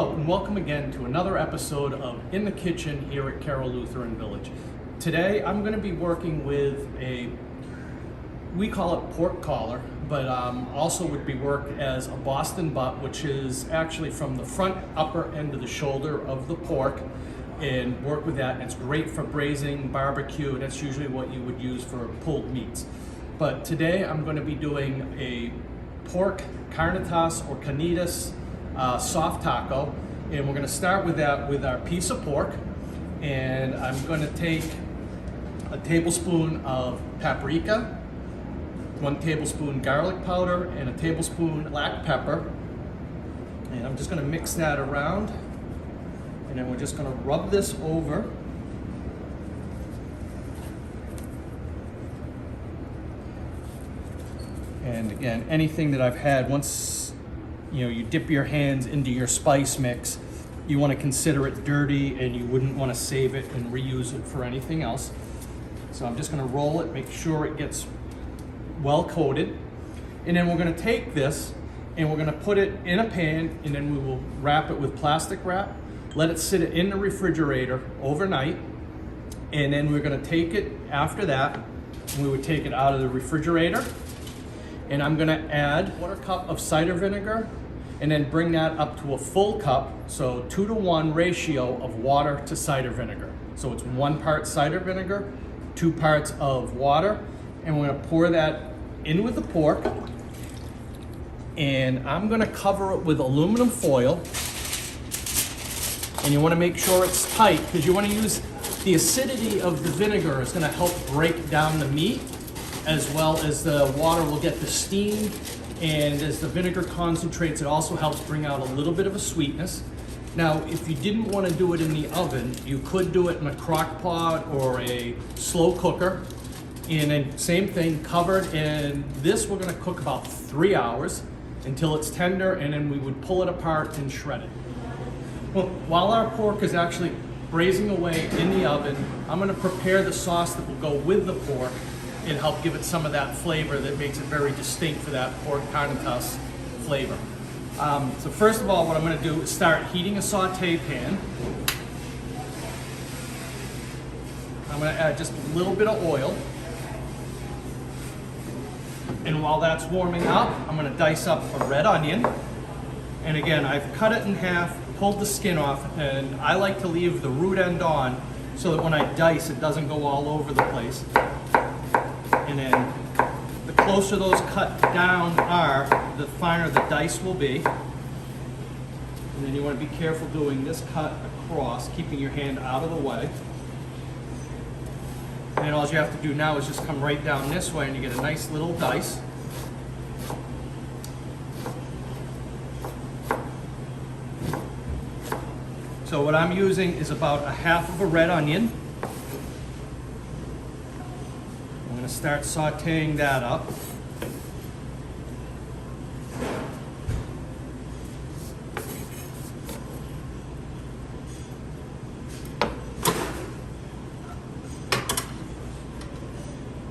Hello and welcome again to another episode of In the Kitchen here at Carroll Lutheran Village. Today I'm going to be working with we call it pork collar, but also would be worked as a Boston butt, which is actually from the front upper end of the shoulder of the pork, and work with that. It's great for braising, barbecue, and that's usually what you would use for pulled meats. But today I'm going to be doing a pork Carnitas or Carnitas soft taco, and we're going to start with that with our piece of pork. And I'm going to take a tablespoon of paprika, 1 tablespoon garlic powder, and a tablespoon black pepper, and I'm just going to mix that around, and then we're just going to rub this over. And again, anything that I've had, once you dip your hands into your spice mix, you want to consider it dirty and you wouldn't want to save it and reuse it for anything else. So I'm just going to roll it, make sure it gets well coated, and then we're going to take this and we're going to put it in a pan, and then we will wrap it with plastic wrap, let it sit in the refrigerator overnight, and then we're going to take it after that, and we would take it out of the refrigerator, and I'm going to add 1/4 cup of cider vinegar and then bring that up to a full cup, so 2-to-1 ratio of water to cider vinegar. So it's 1 part cider vinegar, 2 parts of water, and we're going to pour that in with the pork, and I'm going to cover it with aluminum foil, and you want to make sure it's tight because you want to use the acidity of the vinegar is going to help break down the meat, as well as the water will get the steam, and as the vinegar concentrates, it also helps bring out a little bit of a sweetness. Now, if you didn't want to do it in the oven, you could do it in a crock pot or a slow cooker, and then same thing, covered, and this we're going to cook about 3 hours until it's tender, and then we would pull it apart and shred it. Well, while our pork is actually braising away in the oven, I'm going to prepare the sauce that will go with the pork and help give it some of that flavor that makes it very distinct for that pork Carnitas flavor. So first of all, what I'm going to do is start heating a saute pan. I'm going to add just a little bit of oil. And while that's warming up, I'm going to dice up a red onion. And again, I've cut it in half, pulled the skin off, and I like to leave the root end on so that when I dice, it doesn't go all over the place. And then the closer those cut down are, the finer the dice will be. And then you want to be careful doing this cut across, keeping your hand out of the way. And then all you have to do now is just come right down this way and you get a nice little dice. So what I'm using is about 1/2 of a red onion. I'm going to start sauteing that up.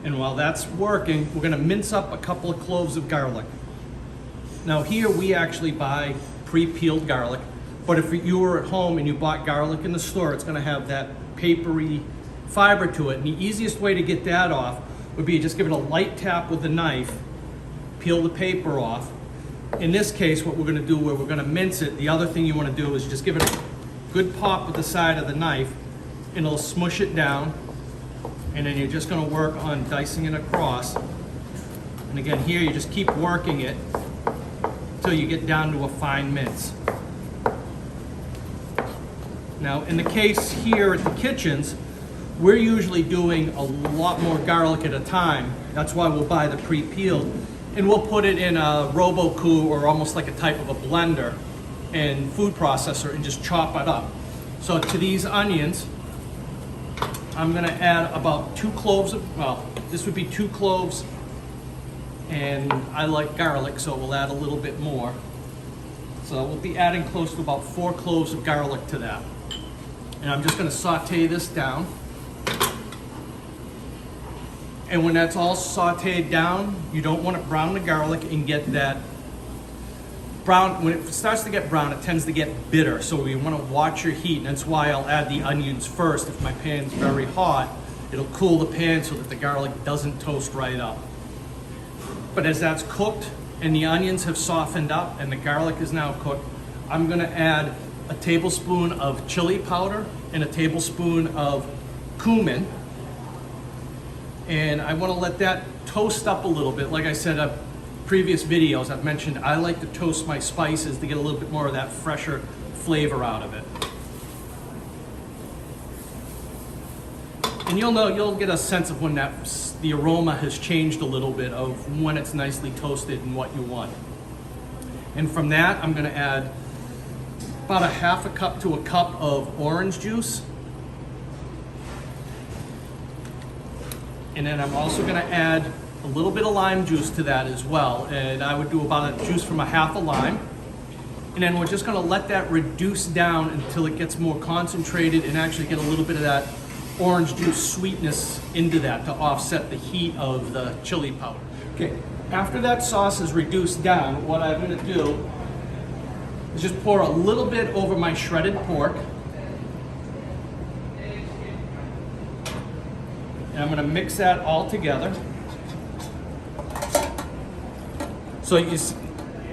And while that's working, we're going to mince up a couple of cloves of garlic. Now here we actually buy pre-peeled garlic, but if you were at home and you bought garlic in the store, it's going to have that papery fiber to it. And the easiest way to get that off would be just give it a light tap with the knife, peel the paper off. In this case, what we're going to do, where we're going to mince it, the other thing you want to do is just give it a good pop with the side of the knife, and it'll smush it down. And then you're just going to work on dicing it across. And again, here you just keep working it until you get down to a fine mince. Now, in the case here at the kitchens, we're usually doing a lot more garlic at a time. That's why we'll buy the pre-peeled, and we'll put it in a robo-coup, or almost like a type of a blender and food processor, and just chop it up. So to these onions, I'm going to add about 2 cloves of, well, this would be 2 cloves, and I like garlic, so we'll add a little bit more. So we'll be adding close to about 4 cloves of garlic to that. And I'm just going to saute this down. And when that's all sauteed down, you don't want to brown the garlic and get that brown, when it starts to get brown, it tends to get bitter. So you want to watch your heat, and that's why I'll add the onions first. If my pan's very hot, it'll cool the pan so that the garlic doesn't toast right up. But as that's cooked and the onions have softened up and the garlic is now cooked, I'm gonna add a tablespoon of chili powder and a tablespoon of cumin. And I wanna let that toast up a little bit. Like I said, previous videos I've mentioned, I like to toast my spices to get a little bit more of that fresher flavor out of it. And you'll get a sense of when the aroma has changed a little bit, of when it's nicely toasted and what you want. And from that, I'm gonna add about a half a cup to a cup of orange juice. And then I'm also gonna add a little bit of lime juice to that as well. And I would do about a juice from a half a lime. And then we're just gonna let that reduce down until it gets more concentrated and actually get a little bit of that orange juice sweetness into that to offset the heat of the chili powder. Okay, after that sauce is reduced down, what I'm gonna do is just pour a little bit over my shredded pork. And I'm gonna mix that all together. So it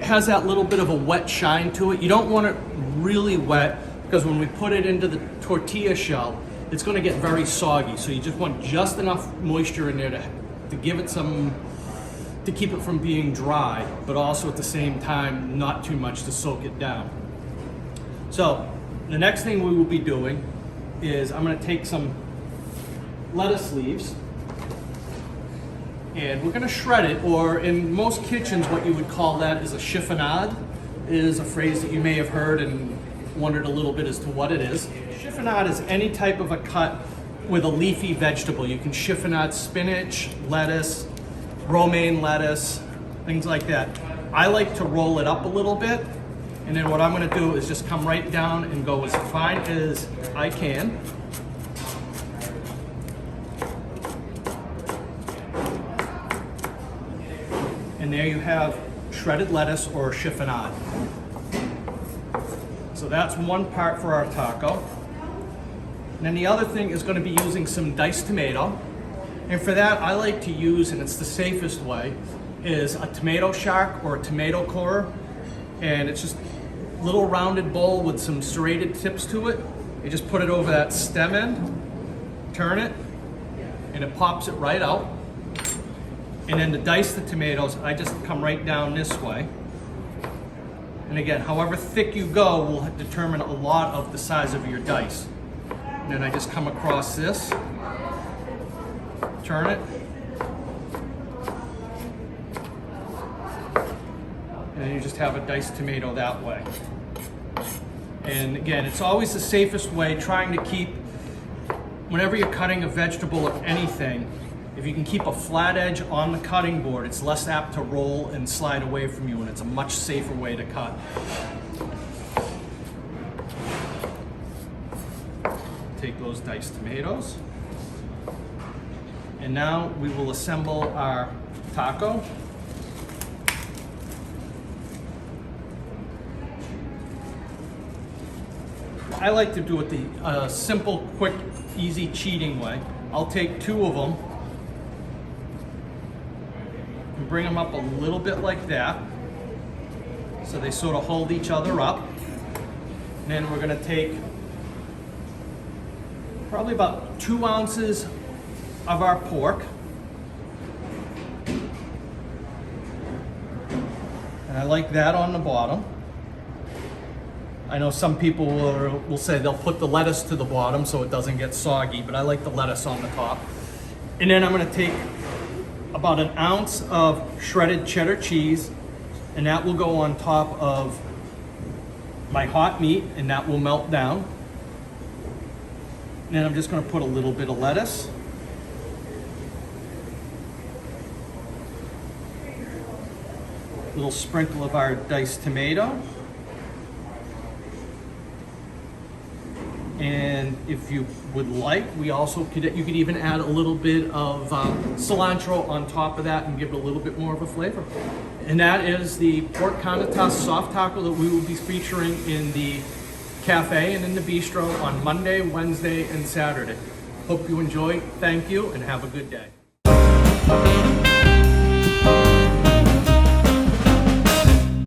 has that little bit of a wet shine to it. You don't want it really wet, because when we put it into the tortilla shell, it's gonna get very soggy. So you just want just enough moisture in there to give it some, to keep it from being dry, but also at the same time, not too much to soak it down. So the next thing we will be doing is I'm gonna take some lettuce leaves and we're gonna shred it, or in most kitchens, what you would call that is a chiffonade. It is a phrase that you may have heard and wondered a little bit as to what it is. Chiffonade is any type of a cut with a leafy vegetable. You can chiffonade spinach, lettuce, romaine lettuce, things like that. I like to roll it up a little bit, and then what I'm gonna do is just come right down and go as fine as I can. And there you have shredded lettuce or chiffonade. So that's one part for our taco. And then the other thing is going to be using some diced tomato. And for that, I like to use, and it's the safest way, is a tomato shark or a tomato corer. And it's just a little rounded bowl with some serrated tips to it. You just put it over that stem end, turn it, and it pops it right out. And then to dice the tomatoes, I just come right down this way. And again, however thick you go will determine a lot of the size of your dice. And then I just come across this, turn it, and then you just have a diced tomato that way. And again, it's always the safest way, trying to keep, whenever you're cutting a vegetable or anything, if you can keep a flat edge on the cutting board, it's less apt to roll and slide away from you, and it's a much safer way to cut. Take those diced tomatoes. And now we will assemble our taco. I like to do it the simple, quick, easy, cheating way. I'll take two of them and bring them up a little bit like that, so they sort of hold each other up. And then we're going to take probably about 2 ounces of our pork. And I like that on the bottom. I know some people will say they'll put the lettuce to the bottom so it doesn't get soggy, but I like the lettuce on the top. And then I'm going to take about 1 ounce of shredded cheddar cheese, and that will go on top of my hot meat, and that will melt down. And then I'm just going to put a little bit of lettuce. A little sprinkle of our diced tomato. And if you would like, you could even add a little bit of cilantro on top of that and give it a little bit more of a flavor. And that is the pork Carnitas soft taco that we will be featuring in the cafe and in the bistro on Monday, Wednesday, and Saturday. Hope you enjoy. Thank you, and have a good day.